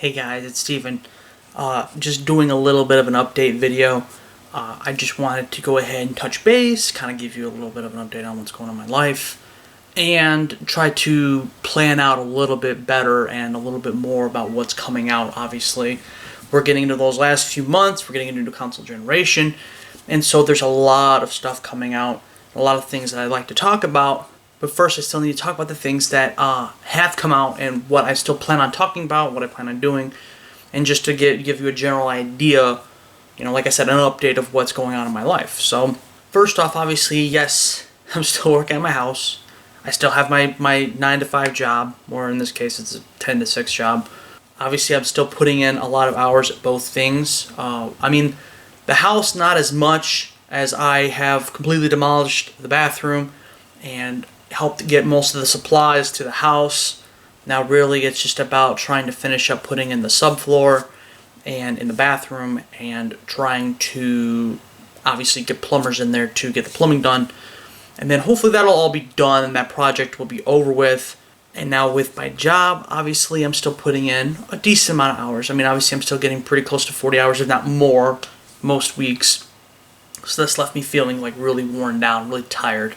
Hey guys, it's Steven. Just doing a little bit of an update video. I just wanted to go ahead and touch base, kind of give you a little bit of an update on what's going on in my life, and try to plan out a little bit better and a little bit more about what's coming out. Obviously, we're getting into those last few months, we're getting into new console generation, and so there's a lot of stuff coming out, a lot of things that I'd like to talk about. But first, I still need to talk about the things that have come out and what I still plan on talking about, what I plan on doing, and just to give you a general idea, like I said, an update of what's going on in my life. So, first off, obviously, yes, I'm still working at my house. I still have my 9-to-5 job, or in this case, it's a 10-to-6 job. Obviously, I'm still putting in a lot of hours at both things. The house, not as much, as I have completely demolished the bathroom and helped get most of the supplies to the house. Now really it's just about trying to finish up putting in the subfloor and in the bathroom and trying to obviously get plumbers in there to get the plumbing done. And then hopefully that'll all be done and that project will be over with. And now with my job, obviously I'm still putting in a decent amount of hours. Obviously I'm still getting pretty close to 40 hours, if not more, most weeks. So that's left me feeling like really worn down, really tired.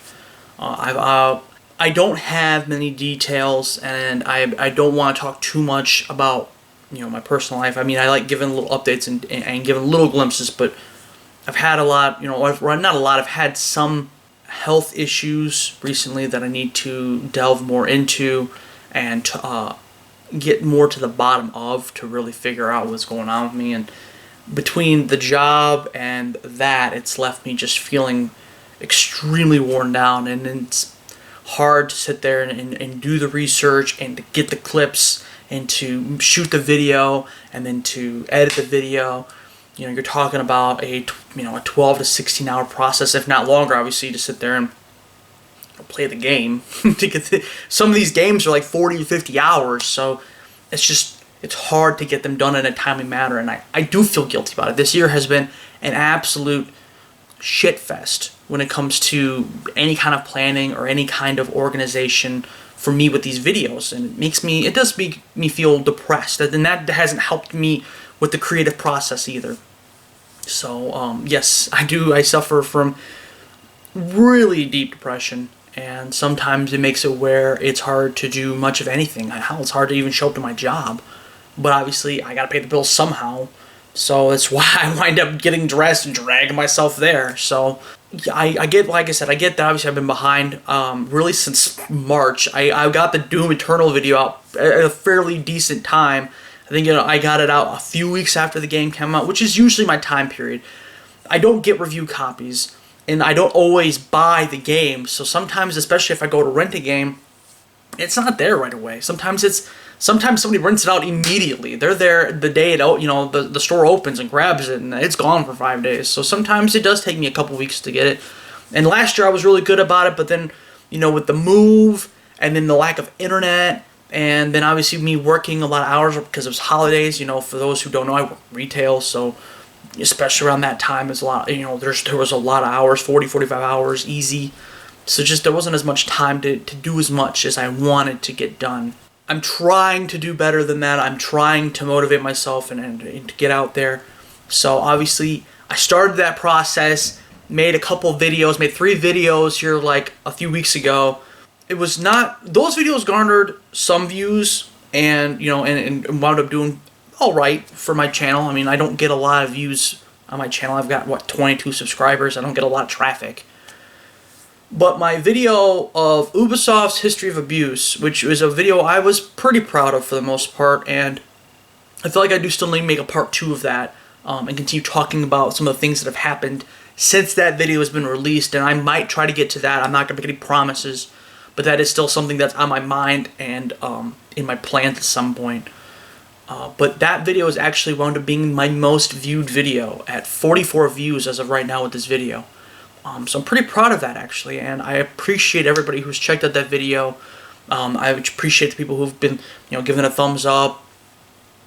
I don't have many details, and I don't want to talk too much about my personal life. I like giving little updates and giving little glimpses, but I've had a lot, not a lot. I've had some health issues recently that I need to delve more into and get more to the bottom of to really figure out what's going on with me. And between the job and that, it's left me just feeling extremely worn down, and it's hard to sit there and do the research and to get the clips and to shoot the video and then to edit the video. You're talking about a 12 to 16 hour process, if not longer, obviously, to sit there and play the game. Some of these games are like 40 to 50 hours, so it's hard to get them done in a timely manner, and I do feel guilty about it. This year has been an absolute shit fest when it comes to any kind of planning or any kind of organization for me with these videos, and it does make me feel depressed, and that hasn't helped me with the creative process either. So yes, I suffer from really deep depression, and sometimes it makes it where it's hard to do much of anything. Hell, it's hard to even show up to my job, but obviously I gotta pay the bills somehow. So that's why I wind up getting dressed and dragging myself there. So I get, like I said, I get that obviously I've been behind really since March. I got the Doom Eternal video out at a fairly decent time. I think I got it out a few weeks after the game came out, which is usually my time period. I don't get review copies, and I don't always buy the game. So sometimes, especially if I go to rent a game, it's not there right away. Sometimes somebody rents it out immediately. They're there the day the store opens and grabs it, and it's gone for 5 days. So sometimes it does take me a couple weeks to get it. And last year I was really good about it, but then with the move and then the lack of internet, and then obviously me working a lot of hours because it was holidays. For those who don't know, I work retail, so especially around that time, it's a lot. There was a lot of hours, 40, 45 hours, easy. So just there wasn't as much time to do as much as I wanted to get done. I'm trying to do better than that. I'm trying to motivate myself and to get out there. So obviously I started that process, made a couple videos, made 3 videos here like a few weeks ago. It was not, those videos garnered some views and and wound up doing all right for my channel. I don't get a lot of views on my channel. I've got 22 subscribers. I don't get a lot of traffic. But my video of Ubisoft's History of Abuse, which was a video I was pretty proud of for the most part, and I feel like I do still need to make a part 2 of that and continue talking about some of the things that have happened since that video has been released, and I might try to get to that. I'm not going to make any promises, but that is still something that's on my mind and in my plans at some point. But that video is actually wound up being my most viewed video at 44 views as of right now with this video. So I'm pretty proud of that, actually, and I appreciate everybody who's checked out that video. I appreciate the people who've been, giving a thumbs up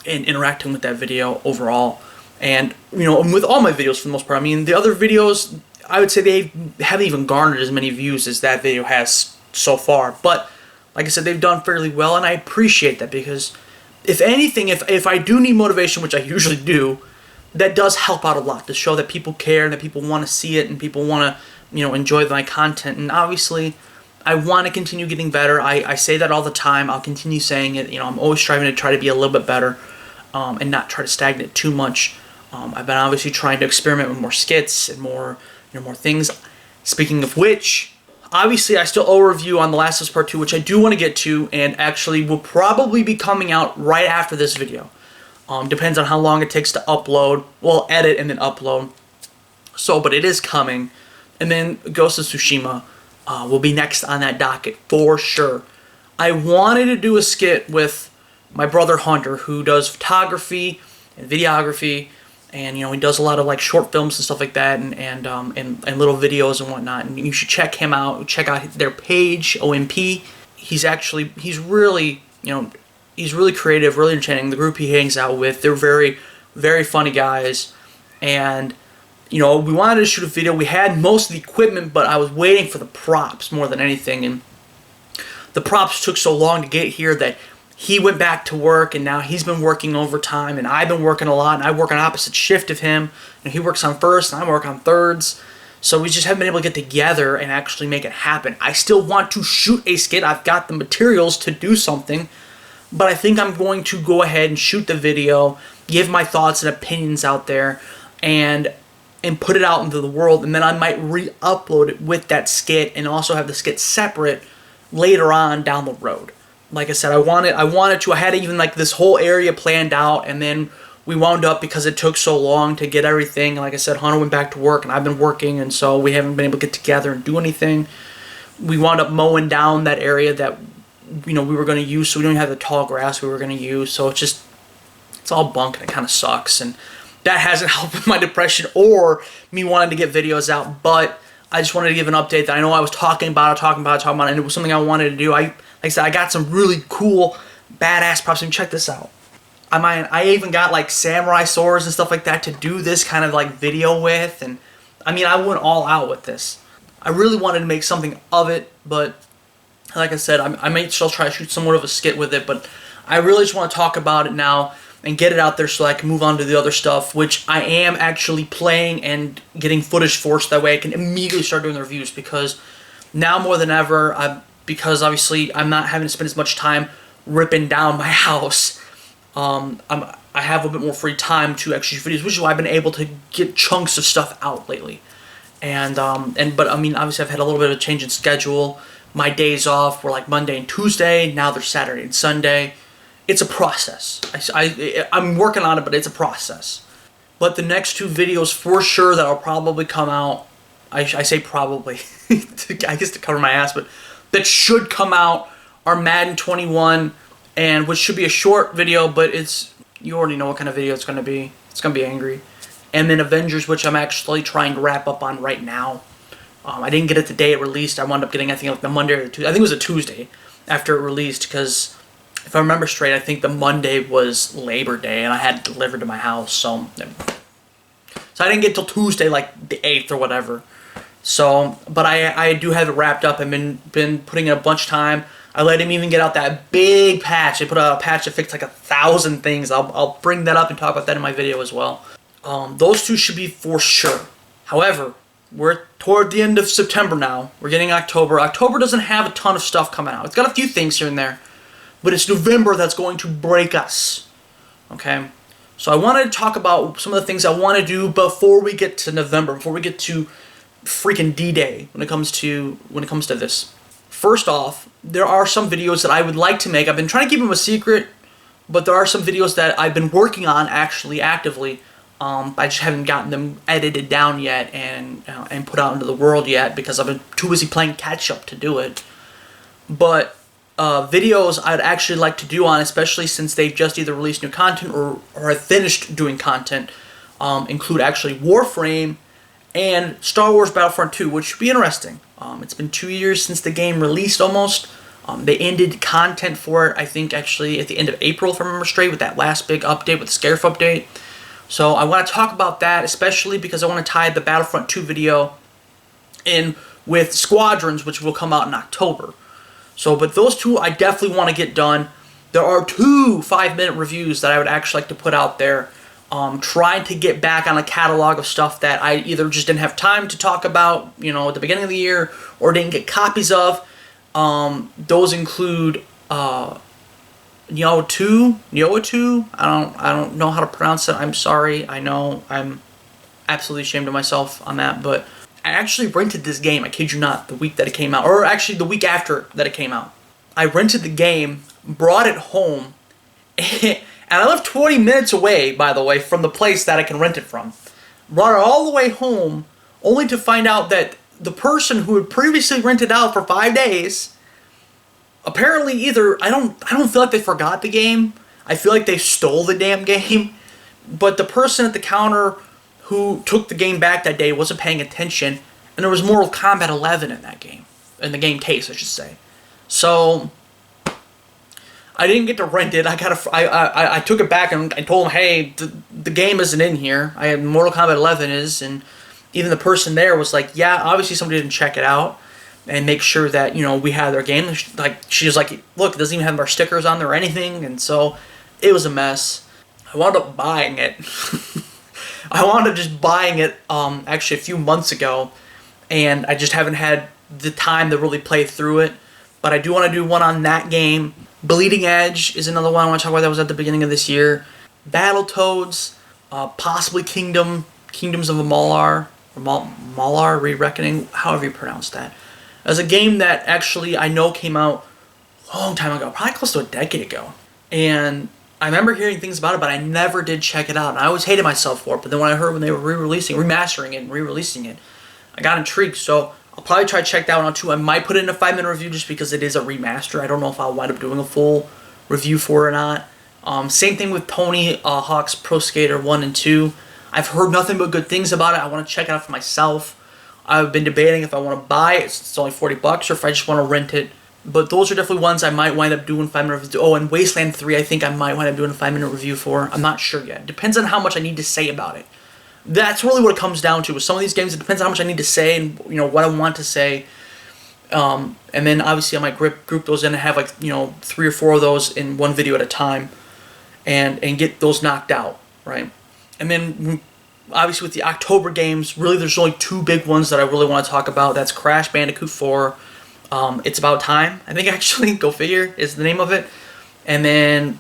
and interacting with that video overall. And, and with all my videos for the most part. The other videos, I would say they haven't even garnered as many views as that video has so far. But, like I said, they've done fairly well, and I appreciate that because if anything, if I do need motivation, which I usually do, that does help out a lot to show that people care, that people want to see it, and people want to, enjoy my content. And obviously, I want to continue getting better. I say that all the time. I'll continue saying it. I'm always striving to try to be a little bit better, and not try to stagnate too much. I've been obviously trying to experiment with more skits and more things. Speaking of which, obviously I still owe a review on The Last of Us Part 2, which I do want to get to, and actually will probably be coming out right after this video. Depends on how long it takes to upload. Well, edit and then upload. So, but it is coming. And then Ghost of Tsushima will be next on that docket for sure. I wanted to do a skit with my brother Hunter, who does photography and videography, and he does a lot of like short films and stuff like that, and little videos and whatnot. And you should check him out. Check out their page, OMP. He's really he's really creative, really entertaining. The group he hangs out with, they're very, very funny guys. And, we wanted to shoot a video. We had most of the equipment, but I was waiting for the props more than anything. And the props took so long to get here that he went back to work, and now he's been working overtime, and I've been working a lot, and I work an opposite shift of him. He works on first, and I work on thirds. So we just haven't been able to get together and actually make it happen. I still want to shoot a skit. I've got the materials to do something. But I think I'm going to go ahead and shoot the video, give my thoughts and opinions out there, and put it out into the world. And then I might re-upload it with that skit, and also have the skit separate later on down the road. Like I said, I had even like this whole area planned out, and then we wound up, because it took so long to get everything. Like I said, Hunter went back to work, and I've been working, and so we haven't been able to get together and do anything. We wound up mowing down that area that we were going to use, so we don't have the tall grass we were going to use. So it's all bunk, and it kind of sucks, and that hasn't helped with my depression or me wanting to get videos out. But I just wanted to give an update that I know I was talking about it, and it was something I wanted to do. Like I said, I got some really cool, badass props. And check this out. I even got like samurai swords and stuff like that to do this kind of like video with, and I went all out with this. I really wanted to make something of it, but like I said, I may still try to shoot somewhat of a skit with it, but I really just want to talk about it now and get it out there so I can move on to the other stuff, which I am actually playing and getting footage for, so that way I can immediately start doing the reviews, because now more than ever, because obviously I'm not having to spend as much time ripping down my house, I have a bit more free time to actually shoot videos, which is why I've been able to get chunks of stuff out lately. But obviously I've had a little bit of a change in schedule. My days off were like Monday and Tuesday. Now they're Saturday and Sunday. It's a process. I'm working on it, but it's a process. But the next two videos for sure that will probably come out, I say probably, I guess to cover my ass, but that should come out are Madden 21, and which should be a short video, but you already know what kind of video it's going to be. It's going to be angry. And then Avengers, which I'm actually trying to wrap up on right now. I didn't get it the day it released. I wound up getting, I think, like the Monday or the Tuesday. I think it was a Tuesday after it released, because if I remember straight, I think the Monday was Labor Day, and I had it delivered to my house. So I didn't get till Tuesday, like the 8th or whatever. So, but I do have it wrapped up. I've been putting in a bunch of time. I let him even get out that big patch. I put out a patch that fixed like 1,000 things. I'll bring that up and talk about that in my video as well. Those two should be for sure. However, we're toward the end of September now. We're getting October. October doesn't have a ton of stuff coming out. It's got a few things here and there. But it's November that's going to break us. Okay? So I wanted to talk about some of the things I want to do before we get to November, before we get to freaking D-Day when it comes to this. First off, there are some videos that I would like to make. I've been trying to keep them a secret, but there are some videos that I've been working on actually actively. I just haven't gotten them edited down yet and put out into the world yet, because I've been too busy playing catch up to do it. But videos I'd actually like to do on, especially since they've just either released new content or have finished doing content, include actually Warframe and Star Wars Battlefront 2, which should be interesting. It's been 2 years since the game released almost. They ended content for it, I think, actually at the end of April, if I remember straight, with that last big update, with the Scarif update. So I want to talk about that, especially because I want to tie the Battlefront 2 video in with Squadrons, which will come out in October. So, but those two I definitely want to get done. there are 2 5-minute reviews that I would actually like to put out there. Trying to get back on a catalog of stuff that I either just didn't have time to talk about, you know, at the beginning of the year, or didn't get copies of. Those include Nioh 2. I don't know how to pronounce it. I'm sorry. I know I'm absolutely ashamed of myself on that, but I actually rented this game, I kid you not, the week that it came out, or actually the week after that it came out. I rented the game, brought it home, and I lived 20 minutes away, by the way, from the place that I can rent it from. Brought it all the way home, only to find out that the person who had previously rented out for 5 days, apparently either, I don't feel like they forgot the game, I feel like they stole the damn game, but the person at the counter who took the game back that day wasn't paying attention, and there was Mortal Kombat 11 in that game. In the game case, I should say. So I didn't get to rent it. I took it back and I told him, hey, the game isn't in here. I had Mortal Kombat 11 is, and even the person there was like, yeah, obviously somebody didn't check it out and make sure that, you know, we had their game. Like, she was like, look, it doesn't even have our stickers on there or anything, and so it was a mess. I wound up buying it. I wound up just buying it actually a few months ago, and I just haven't had the time to really play through it. But I do want to do one on that game. Bleeding Edge is another one I want to talk about. That was at the beginning of this year. Battletoads, possibly Kingdoms of Amalur, or Malar Re-Reckoning, however you pronounce that. It was a game that actually I know came out a long time ago, probably close to a decade ago. And I remember hearing things about it, but I never did check it out. And I always hated myself for it. But then when I heard when they were remastering it and re-releasing it, I got intrigued. So I'll probably try to check that one out too. I might put it in a 5-minute review just because it is a remaster. I don't know if I'll wind up doing a full review for it or not. Same thing with Tony Hawk's Pro Skater 1 and 2. I've heard nothing but good things about it. I want to check it out for myself. I've been debating if I want to buy it. It's only $40, or if I just want to rent it. But those are definitely ones I might wind up doing 5-minute reviews. Oh, and Wasteland 3 I think I might wind up doing a 5-minute review for. I'm not sure yet. Depends on how much I need to say about it. That's really what it comes down to. With some of these games, it depends on how much I need to say and, you know, what I want to say. And then obviously I might group those in and have, like, you know, 3 or 4 of those in one video at a time, and get those knocked out, right? And then obviously with the October games, really there's only 2 big ones that I really want to talk about. That's Crash Bandicoot 4. It's About Time, I think, actually, go figure, is the name of it. And then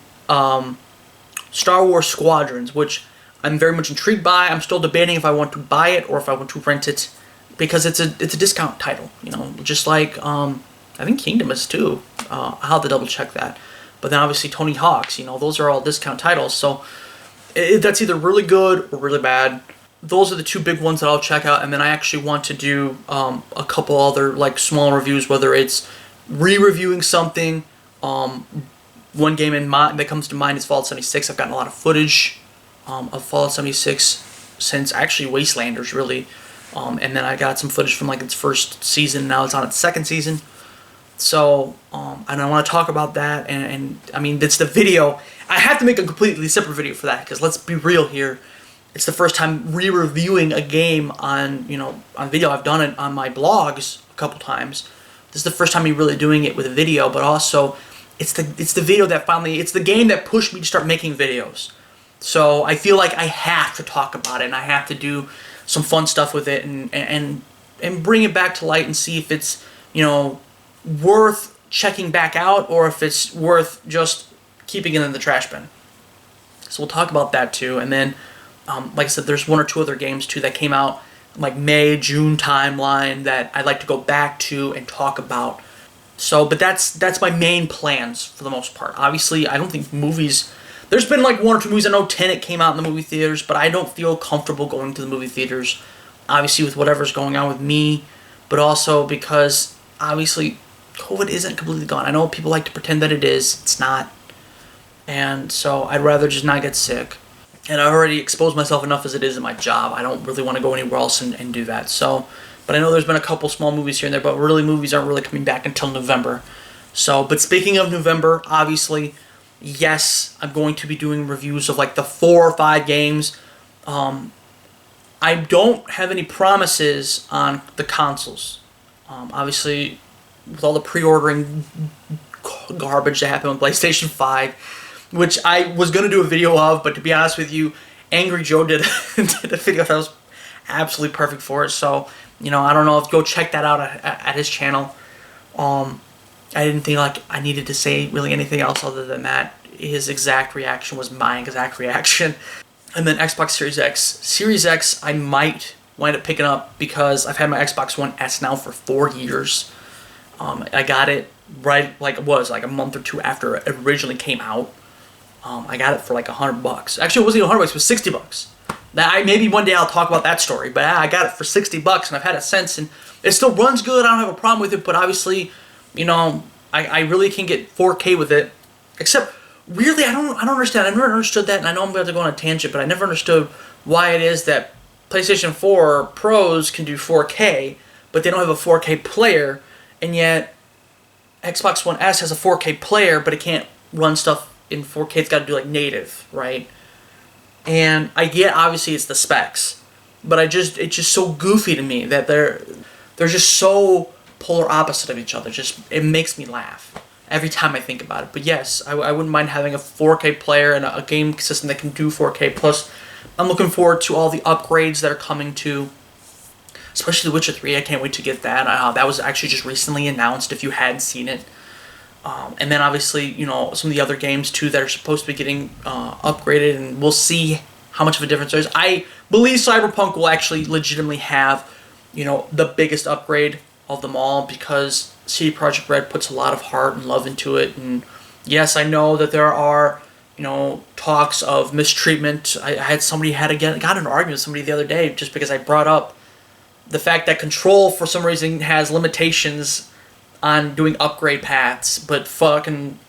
Star Wars Squadrons, which I'm very much intrigued by. I'm still debating if I want to buy it or if I want to rent it, because it's a discount title, you know, just like I think Kingdom is too. I'll have to double check that. But then obviously Tony Hawk's, you know, those are all discount titles, so that's either really good or really bad. Those are the 2 big ones that I'll check out, and then I actually want to do a couple other, like, small reviews, whether it's re-reviewing something. One game that comes to mind is Fallout 76. I've gotten a lot of footage of Fallout 76 since actually Wastelanders, really. And then I got some footage from, like, its first season. Now it's on its 2nd season. So, and I want to talk about that. And I mean, it's the video. I have to make a completely separate video for that, because let's be real here. It's the first time re-reviewing a game on video. I've done it on my blogs a couple times. This is the first time me really doing it with a video, but also it's the video that it's the game that pushed me to start making videos. So I feel like I have to talk about it, and I have to do some fun stuff with it, and bring it back to light and see if it's, you know, worth checking back out, or if it's worth just keeping it in the trash bin. So we'll talk about that too. And then, like I said, there's 1 or 2 other games too that came out like May, June timeline that I'd like to go back to and talk about. So, but that's my main plans for the most part. Obviously, I don't think movies. There's been like 1 or 2 movies. I know Tenet came out in the movie theaters, but I don't feel comfortable going to the movie theaters. Obviously, with whatever's going on with me, but also because obviously COVID isn't completely gone. I know people like to pretend that it is. It's not. And so I'd rather just not get sick. And I already exposed myself enough as it is in my job. I don't really want to go anywhere else and do that. So, but I know there's been a couple small movies here and there, but really movies aren't really coming back until November. So, but speaking of November, obviously, yes, I'm going to be doing reviews of like the 4 or 5 games. I don't have any promises on the consoles. Obviously, with all the pre-ordering garbage that happened with PlayStation 5, which I was going to do a video of, but to be honest with you, Angry Joe did, did a video that was absolutely perfect for it. So, you know, I don't know if go check that out at his channel. I didn't think like I needed to say really anything else other than that. His exact reaction was my exact reaction. And then Xbox Series X. Series X I might wind up picking up because I've had my Xbox One S now for 4 years. I got it right like it was like a month or two after it originally came out. I got it for like $100. Actually, it wasn't even $100. It was $60. Now, maybe one day I'll talk about that story, but I got it for $60, and I've had it since, and it still runs good. I don't have a problem with it, but obviously, you know, I really can get 4K with it. Except, really, I don't understand. I never understood that, and I know I'm going to go on a tangent, but I never understood why it is that PlayStation 4 Pros can do 4K, but they don't have a 4K player, and yet Xbox One S has a 4K player, but it can't run stuff in 4K. It's got to do like native, right? And I get obviously it's the specs, but it's just so goofy to me that they're just so polar opposite of each other. Just it makes me laugh every time I think about it. But yes, I wouldn't mind having a 4K player and a game system that can do 4K. Plus, I'm looking forward to all the upgrades that are coming to, especially The Witcher 3. I can't wait to get that. That was actually just recently announced. If you hadn't seen it. And then obviously, you know, some of the other games too that are supposed to be getting upgraded, and we'll see how much of a difference there is. I believe Cyberpunk will actually legitimately have, you know, the biggest upgrade of them all because CD Projekt Red puts a lot of heart and love into it. And yes, I know that there are, you know, talks of mistreatment. I had somebody got in an argument with somebody the other day just because I brought up the fact that Control for some reason has limitations on doing upgrade paths, but fucking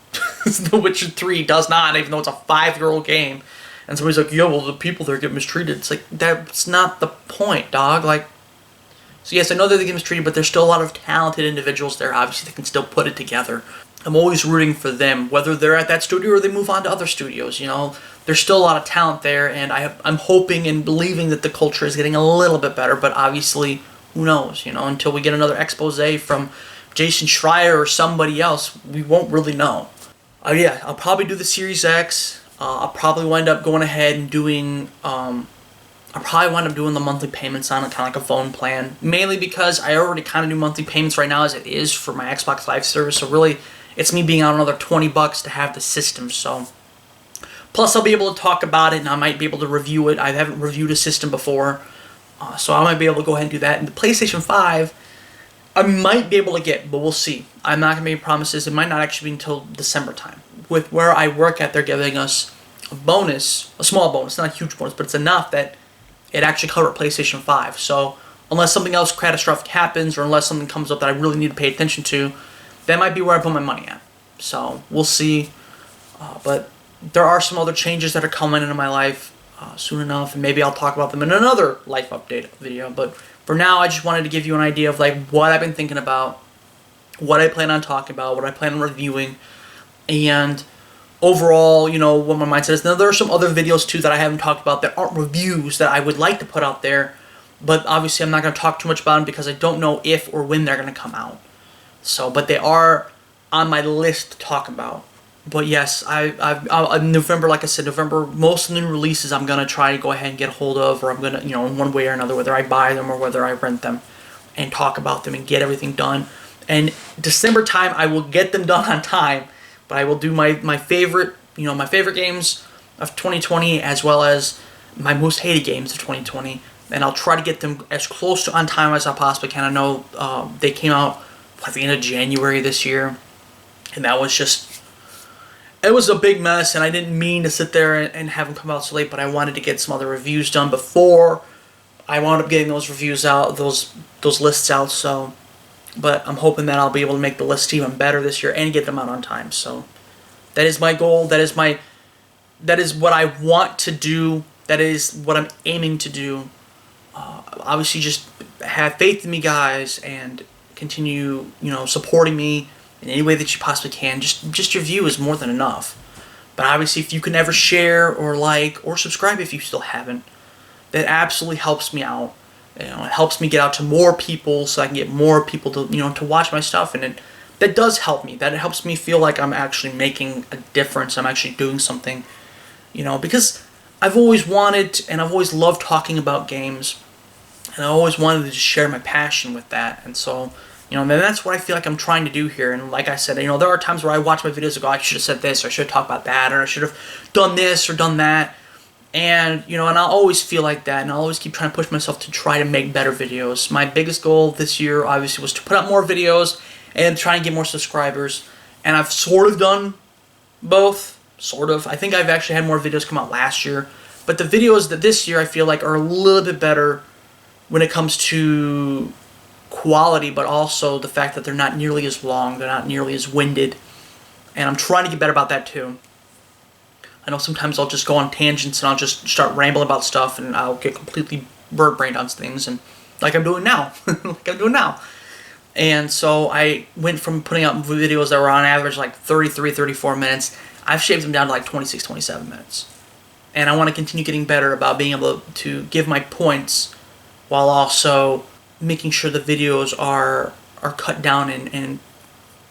The Witcher 3 does not, even though it's a 5-year-old game. And somebody's like, yeah, well, the people there get mistreated. It's like, that's not the point, dog. Like, so yes, I know that they get mistreated, but there's still a lot of talented individuals there, obviously, that can still put it together. I'm always rooting for them, whether they're at that studio or they move on to other studios, you know. There's still a lot of talent there, and I'm hoping and believing that the culture is getting a little bit better, but obviously, who knows, you know, until we get another expose from Jason Schreier or somebody else, we won't really know. Yeah, I'll probably do the Series X. I'll probably wind up going ahead and doing, the monthly payments on it, kind of like a phone plan. Mainly because I already kind of do monthly payments right now as it is for my Xbox Live service. So really, it's me being out another $20 to have the system. So, plus I'll be able to talk about it and I might be able to review it. I haven't reviewed a system before, so I might be able to go ahead and do that. And the PlayStation 5, I might be able to get, but we'll see. I'm not going to make promises. It might not actually be until December time. With where I work at, they're giving us a bonus, a small bonus, not a huge bonus, but it's enough that it actually covered PlayStation 5. So unless something else catastrophic happens or unless something comes up that I really need to pay attention to, that might be where I put my money at. So we'll see. But there are some other changes that are coming into my life soon enough, and maybe I'll talk about them in another life update video. But for now, I just wanted to give you an idea of like what I've been thinking about, what I plan on talking about, what I plan on reviewing, and overall, you know, what my mindset is. Now, there are some other videos too that I haven't talked about that aren't reviews that I would like to put out there, but obviously I'm not going to talk too much about them because I don't know if or when they're going to come out. So, but they are on my list to talk about. But yes, in November, like I said, November, most of the new releases I'm going to try to go ahead and get a hold of, or I'm going to, you know, in one way or another, whether I buy them or whether I rent them, and talk about them and get everything done. And December time, I will get them done on time, but I will do my favorite, you know, my favorite games of 2020 as well as my most hated games of 2020, and I'll try to get them as close to on time as I possibly can. I know they came out at the end of January this year, and that was just, it was a big mess, and I didn't mean to sit there and have them come out so late, but I wanted to get some other reviews done before I wound up getting those reviews out, those lists out. So, but I'm hoping that I'll be able to make the list even better this year and get them out on time. So that is my goal. That is what I want to do. That is what I'm aiming to do. Obviously, just have faith in me, guys, and continue, you know, supporting me in any way that you possibly can. Just your view is more than enough. But obviously, if you can ever share or like or subscribe if you still haven't, that absolutely helps me out. You know, it helps me get out to more people so I can get more people to, you know, to watch my stuff, and it that does help me. That helps me feel like I'm actually making a difference. I'm actually doing something, because I've always wanted and I've always loved talking about games, and I always wanted to just share my passion with that. And so, and that's what I feel like I'm trying to do here. And like I said, there are times where I watch my videos and go, I should have said this, or I should have talked about that, or I should have done this or done that. And, and I'll always feel like that, and I'll always keep trying to push myself to try to make better videos. My biggest goal this year, obviously, was to put out more videos and try and get more subscribers. And I've sort of done both, sort of. I think I've actually had more videos come out last year. But the videos that this year I feel like are a little bit better when it comes to quality, but also the fact that they're not nearly as long, they're not nearly as winded. And I'm trying to get better about that too. I know sometimes I'll just go on tangents and I'll just start rambling about stuff, and I'll get completely bird-brained on things, and like I'm doing now. And so I went from putting out videos that were on average like 33, 34 minutes. I've shaved them down to like 26, 27 minutes. And I want to continue getting better about being able to give my points while also making sure the videos are cut down and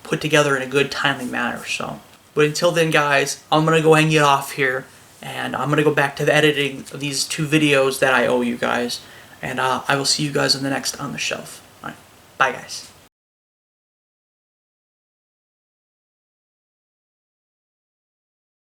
put together in a good, timely manner. So, but until then, guys, I'm going to go ahead and get off here, and I'm going to go back to the editing of these 2 videos that I owe you guys, and I will see you guys in the next On The Shelf. All right, bye, guys.